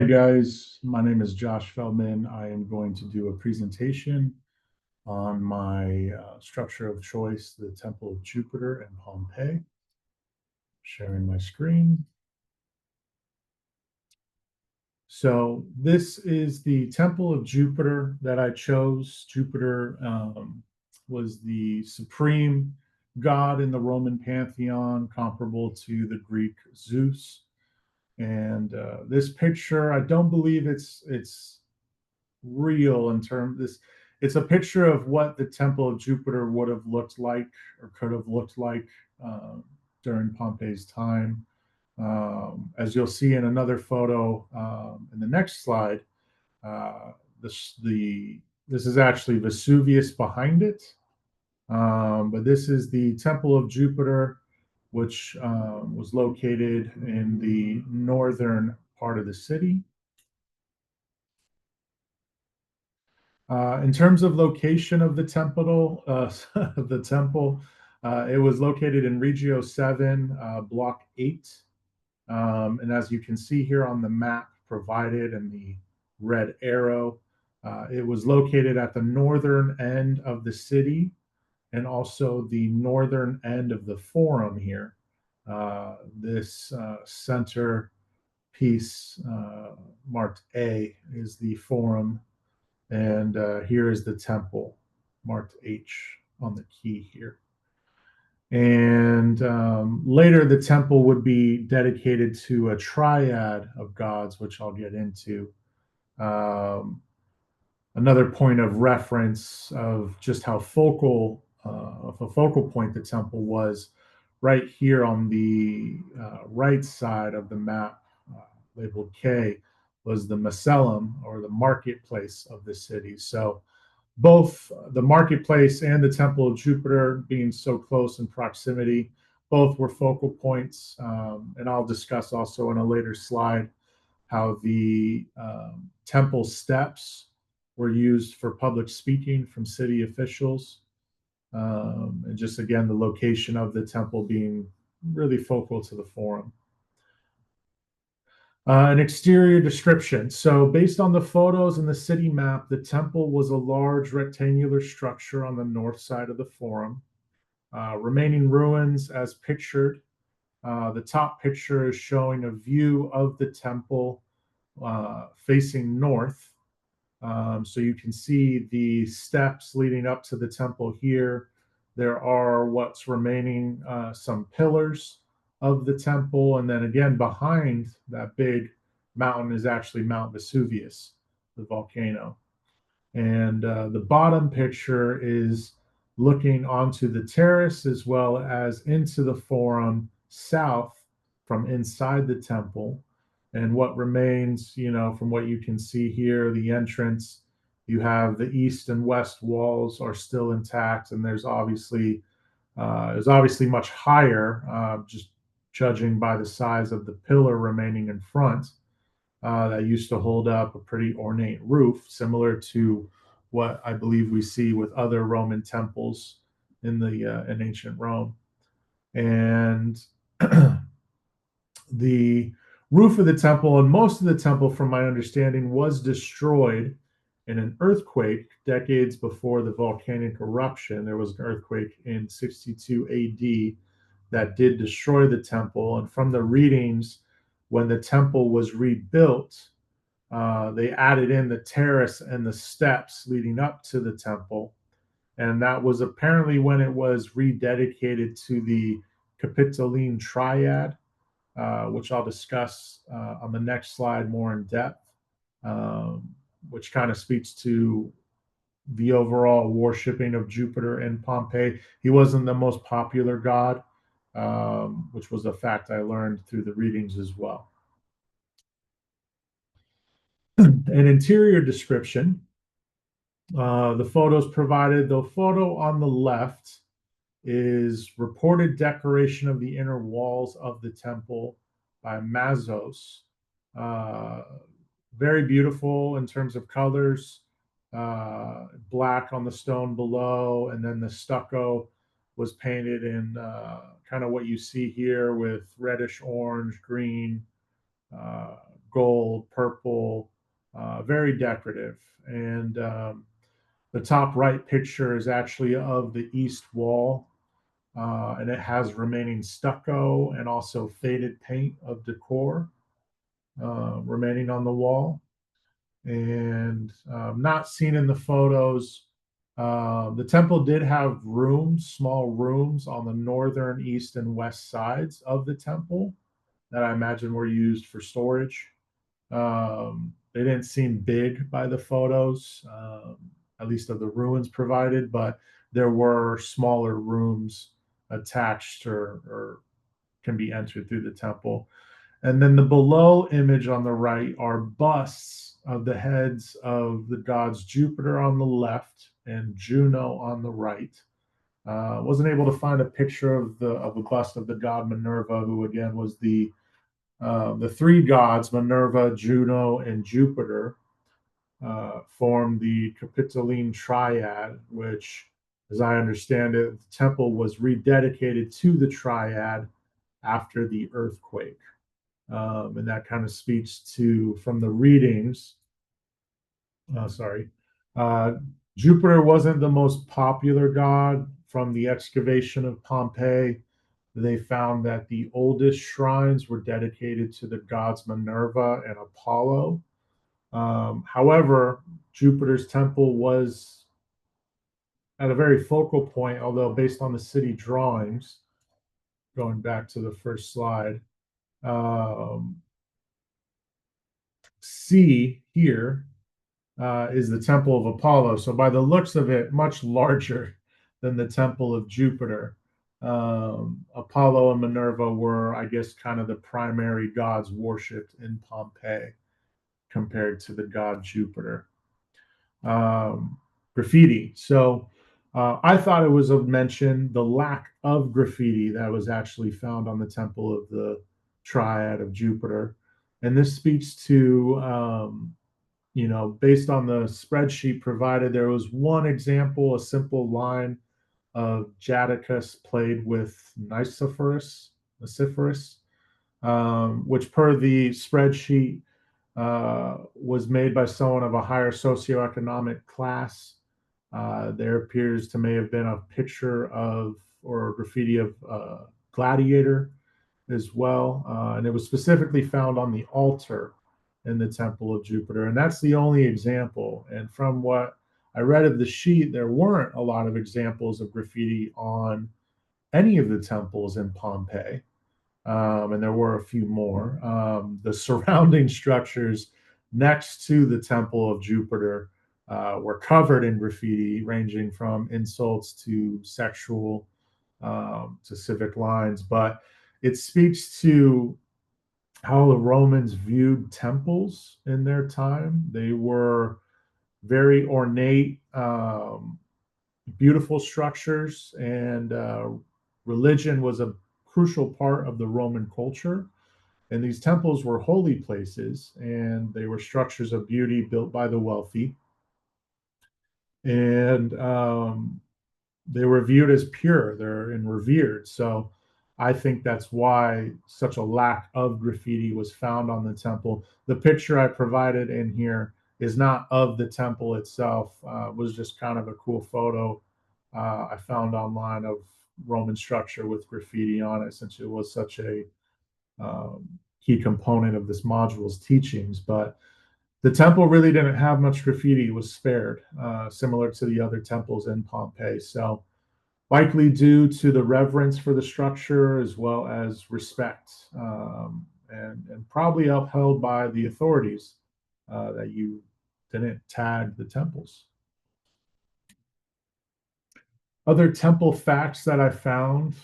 Hey guys, my name is Josh Feldman. I am going to do a presentation on my structure of choice, the Temple of Jupiter in Pompeii. Sharing my screen. So this is the Temple of Jupiter that I chose. Jupiter was the supreme god in the Roman pantheon, comparable to the Greek Zeus. And this picture, I don't believe it's real in terms this. It's a picture of what the Temple of Jupiter would have looked like or could have looked like uh, during Pompeii's time. As you'll see in another photo in the next slide, uh, this is actually Vesuvius behind it, but this is the Temple of Jupiter, which was located in the northern part of the city. In terms of location of the temple, it was located in Regio 7, Block 8. And as you can see here on the map provided in the red arrow, it was located at the northern end of the city and also the northern end of the forum here. This center piece marked A is the forum, and here is the temple marked H on the key here. And later, the temple would be dedicated to a triad of gods, which I'll get into. Um, Another point of reference of just how focal of a focal point the temple was, right here on the right side of the map, labeled K, was the Macellum, or the marketplace of the city. So both the marketplace and the Temple of Jupiter being so close in proximity, both were focal points. And I'll discuss also in a later slide how the temple steps were used for public speaking from city officials. And just again, the location of the temple being really focal to the forum. An exterior description. So, based on the photos in the city map, the temple was a large rectangular structure on the north side of the forum. Remaining ruins as pictured. The top picture is showing a view of the temple facing north. So you can see the steps leading up to the temple here. There are what's remaining, some pillars of the temple. And then again, behind that big mountain is actually Mount Vesuvius, the volcano. And the bottom picture is looking onto the terrace as well as into the forum south from inside the temple. And what remains, from what you can see here, the entrance, you have the east and west walls are still intact, and there's obviously much higher, just judging by the size of the pillar remaining in front, that used to hold up a pretty ornate roof, similar to what I believe we see with other Roman temples in ancient Rome. And the roof of the temple and most of the temple, from my understanding, was destroyed in an earthquake decades before the volcanic eruption. There was an earthquake in 62 AD that did destroy the temple. And from the readings, when the temple was rebuilt, they added in the terrace and the steps leading up to the temple. And that was apparently when it was rededicated to the Capitoline Triad, which I'll discuss on the next slide more in depth, which kind of speaks to the overall worshiping of Jupiter in Pompeii. He wasn't the most popular god, which was a fact I learned through the readings as well. An interior description. The photos provided, the photo on the left is reported decoration of the inner walls of the temple by Mazos. Uh, Very beautiful in terms of colors, black on the stone below, and then the stucco was painted in kind of what you see here with reddish orange, green, uh, gold, purple, very decorative. And the top right picture is actually of the east wall, and it has remaining stucco and also faded paint of decor remaining on the wall. And not seen in the photos. The temple did have rooms, small rooms on the northern, east, and west sides of the temple that I imagine were used for storage. They didn't seem big by the photos, at least of the ruins provided, but there were smaller rooms attached or can be entered through the temple. And then the below image on the right are busts of the heads of the gods Jupiter on the left and Juno on the right. Wasn't able to find a picture of a bust of the god Minerva, who again was the three gods, Minerva, Juno, and Jupiter, formed the Capitoline Triad, which, as I understand it, the temple was rededicated to the Triad after the earthquake. And that kind of speaks to, from the readings, sorry, uh, Jupiter wasn't the most popular god. From the excavation of Pompeii, they found that the oldest shrines were dedicated to the gods Minerva and Apollo. However, Jupiter's temple was at a very focal point, although based on the city drawings, going back to the first slide, um, C here is the temple of Apollo. So by the looks of it, much larger than the temple of Jupiter. Apollo and Minerva were, I guess, kind of the primary gods worshipped in Pompeii compared to the god Jupiter. Graffiti. So I thought it was of mention the lack of graffiti that was actually found on the temple of the Triad of Jupiter. And this speaks to, based on the spreadsheet provided, there was one example, a simple line of Jadicus played with Nicephorus, which per the spreadsheet was made by someone of a higher socioeconomic class. There appears to may have been a picture of or a graffiti of Gladiator as well, and it was specifically found on the altar in the Temple of Jupiter, and that's the only example. And from what I read of the sheet, there weren't a lot of examples of graffiti on any of the temples in Pompeii. And there were a few more. The surrounding structures next to the Temple of Jupiter were covered in graffiti, ranging from insults to sexual to civic lines. But it speaks to how the Romans viewed temples in their time. They were very ornate, beautiful structures, and religion was a crucial part of the Roman culture. And these temples were holy places, and they were structures of beauty built by the wealthy. And they were viewed as pure, they're and revered. So I think that's why such a lack of graffiti was found on the temple. The picture I provided in here is not of the temple itself. Was just kind of a cool photo I found online of Roman structure with graffiti on it, since it was such a key component of this module's teachings. But the temple really didn't have much graffiti; it was spared, similar to the other temples in Pompeii. So likely due to the reverence for the structure as well as respect, and probably upheld by the authorities that you didn't tag the temples. Other temple facts that I found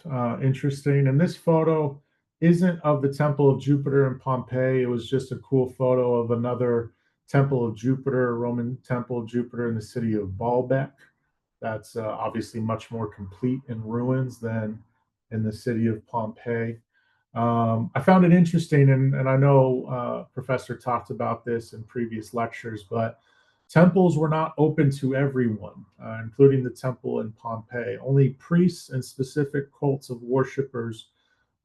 interesting, and this photo isn't of the Temple of Jupiter in Pompeii. It was just a cool photo of another Temple of Jupiter, Roman Temple of Jupiter in the city of Baalbek. That's obviously much more complete in ruins than in the city of Pompeii. I found it interesting, and I know Professor talked about this in previous lectures, but temples were not open to everyone, including the temple in Pompeii. Only priests and specific cults of worshippers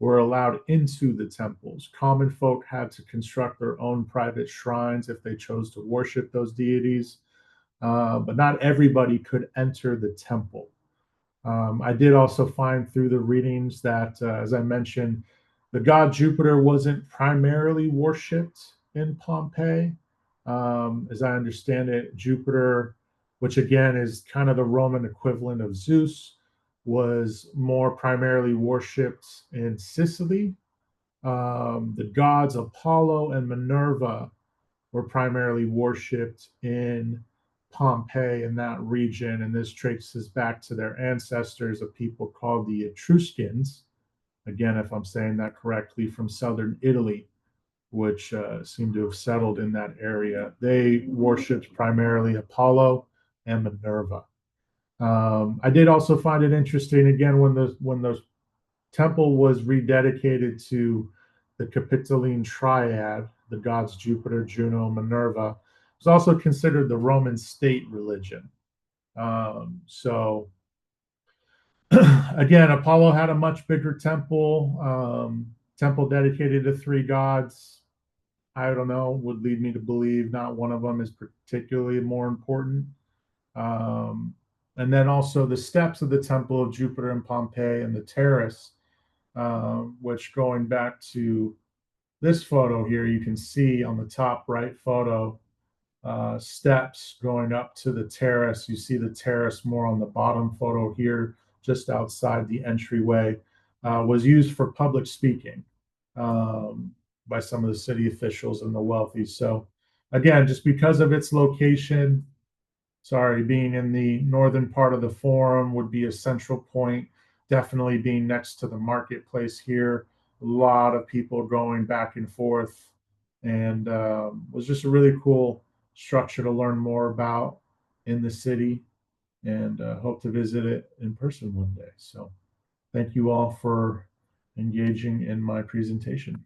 were allowed into the temples. Common folk had to construct their own private shrines if they chose to worship those deities, but not everybody could enter the temple. I did also find through the readings that, as I mentioned, the god Jupiter wasn't primarily worshipped in Pompeii. As I understand it, Jupiter, which again is kind of the Roman equivalent of Zeus, was more primarily worshipped in Sicily. The gods Apollo and Minerva were primarily worshipped in Pompeii in that region, and this traces back to their ancestors, a people called the Etruscans. Again, if I'm saying that correctly, from southern Italy, which seem to have settled in that area. They worshipped primarily Apollo and Minerva. I did also find it interesting again when the temple was rededicated to the Capitoline triad, the gods Jupiter, Juno, Minerva. It was also considered the Roman state religion. So again, Apollo had a much bigger temple, temple dedicated to three gods. I don't know, would lead me to believe not one of them is particularly more important. Um, and then also the steps of the Temple of Jupiter in Pompeii and the terrace, which going back to this photo here, you can see on the top right photo, steps going up to the terrace. You see the terrace more on the bottom photo here, just outside the entryway, was used for public speaking by some of the city officials and the wealthy. So, again, just because of its location, sorry, being in the northern part of the forum would be a central point. Definitely being next to the marketplace here, a lot of people going back and forth, and was just a really cool structure to learn more about in the city, and hope to visit it in person one day. So, thank you all for engaging in my presentation.